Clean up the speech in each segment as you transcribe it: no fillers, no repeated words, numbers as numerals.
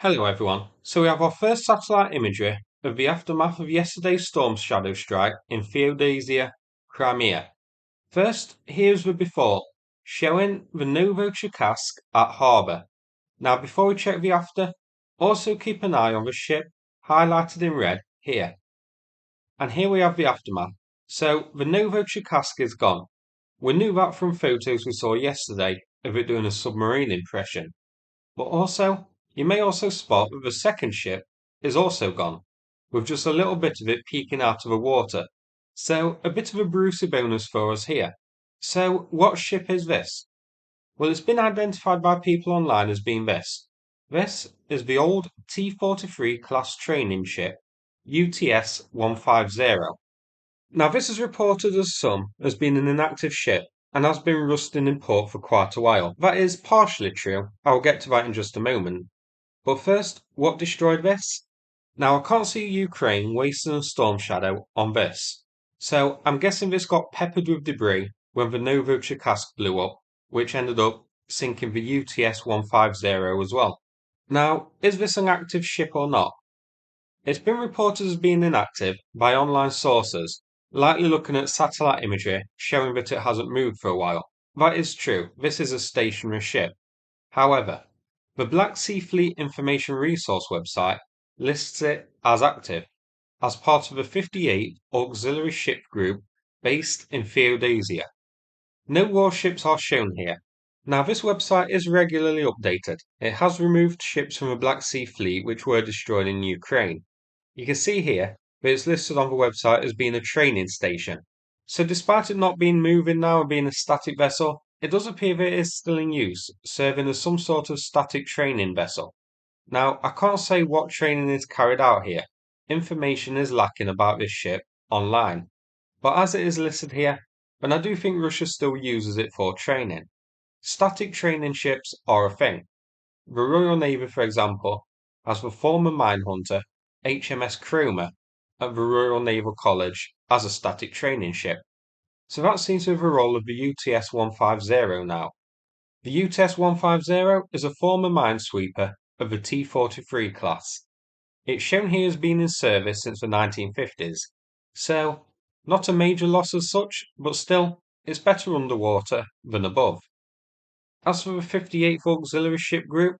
Hello everyone. So we have our first satellite imagery of the aftermath of yesterday's storm shadow strike in Feodosia, Crimea. First, here's the before, showing the Novocherkassk at harbour. Now before we check the after, also keep an eye on the ship highlighted in red here. And here we have the aftermath. So the Novocherkassk is gone. We knew that from photos we saw yesterday of it doing a submarine impression. But also, you may also spot that the second ship is also gone, with just a little bit of it peeking out of the water. So, a bit of a Brucey bonus for us here. So, what ship is this? Well, it's been identified by people online as being this. This is the old T-43 class training ship, UTS 150. Now, this is reported as some as being an inactive ship and has been rusting in port for quite a while. That is partially true. I'll get to that in just a moment. But first, what destroyed this? Now, I can't see Ukraine wasting a storm shadow on this. So, I'm guessing this got peppered with debris when the Novocherkassk blew up, which ended up sinking the UTS 150 as well. Now, is this an active ship or not? It's been reported as being inactive by online sources, likely looking at satellite imagery showing that it hasn't moved for a while. That is true, this is a stationary ship. However, the Black Sea Fleet Information Resource website lists it as active, as part of a 58th Auxiliary Ship Group based in Feodosia. No warships are shown here. Now, this website is regularly updated. It has removed ships from the Black Sea Fleet which were destroyed in Ukraine. You can see here that it's listed on the website as being a training station. So despite it not being moving now and being a static vessel, it does appear that it is still in use, serving as some sort of static training vessel. Now, I can't say what training is carried out here. Information is lacking about this ship online. But as it is listed here, then I do think Russia still uses it for training. Static training ships are a thing. The Royal Navy, for example, has the former minehunter HMS Cromer at the Royal Naval College as a static training ship. So that seems to be the role of the UTS 150 now. The UTS 150 is a former minesweeper of the T-43 class. It's shown here as being in service since the 1950s, so not a major loss as such, but still, it's better underwater than above. As for the 58th Auxiliary Ship Group,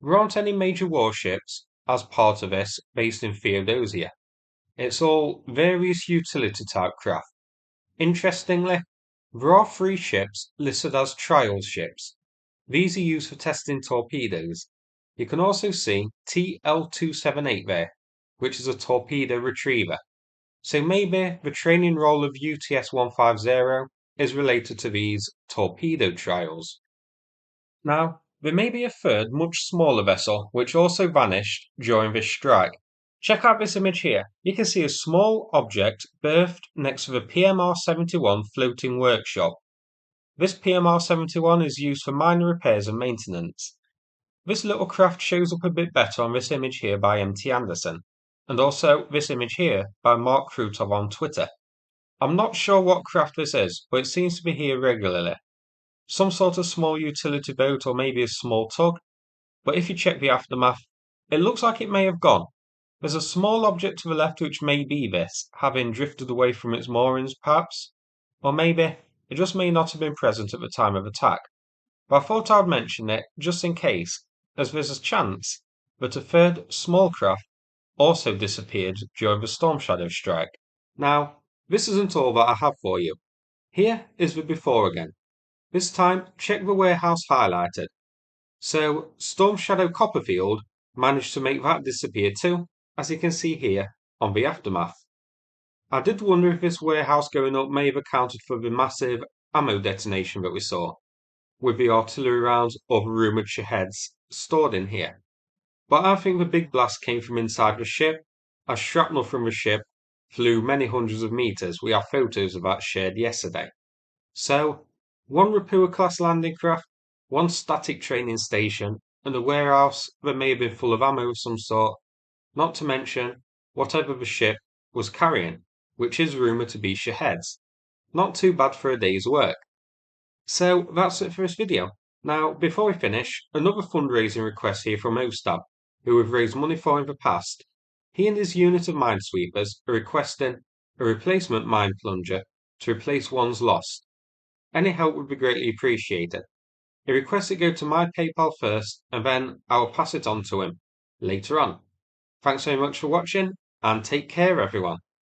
there aren't any major warships as part of this based in Feodosia. It's all various utility type craft. Interestingly, there are 3 ships listed as trial ships. These are used for testing torpedoes. You can also see TL-278 there, which is a torpedo retriever. So maybe the training role of UTS 150 is related to these torpedo trials. Now, there may be a third, much smaller vessel which also vanished during this strike. Check out this image here. You can see a small object berthed next to the PMR-71 floating workshop. This PMR-71 is used for minor repairs and maintenance. This little craft shows up a bit better on this image here by MT Anderson, and also this image here by Mark Krutov on Twitter. I'm not sure what craft this is, but it seems to be here regularly. Some sort of small utility boat or maybe a small tug, but if you check the aftermath, it looks like it may have gone. There's a small object to the left which may be this, having drifted away from its moorings perhaps, or maybe it just may not have been present at the time of attack. But I thought I'd mention it just in case, as there's a chance that a third small craft also disappeared during the storm shadow strike. Now, this isn't all that I have for you. Here is the before again. This time, check the warehouse highlighted. So, Storm Shadow Copperfield managed to make that disappear too, as you can see here on the aftermath. I did wonder if this warehouse going up may have accounted for the massive ammo detonation that we saw, with the artillery rounds or the rumoured shaheads stored in here. But I think the big blast came from inside the ship, as shrapnel from the ship flew many hundreds of meters. We have photos of that shared yesterday. So, one Ropucha-class landing craft, one static training station, and a warehouse that may have been full of ammo of some sort, not to mention whatever the ship was carrying, which is rumoured to be shaheads. Not too bad for a day's work. So that's it for this video. Now, before we finish, another fundraising request here from OSTAB. who we've raised money for in the past. He and his unit of minesweepers are requesting a replacement mine plunger to replace one's lost. Any help would be greatly appreciated. He requests it go to my PayPal first, and then I will pass it on to him later on. Thanks very much for watching, and take care, everyone.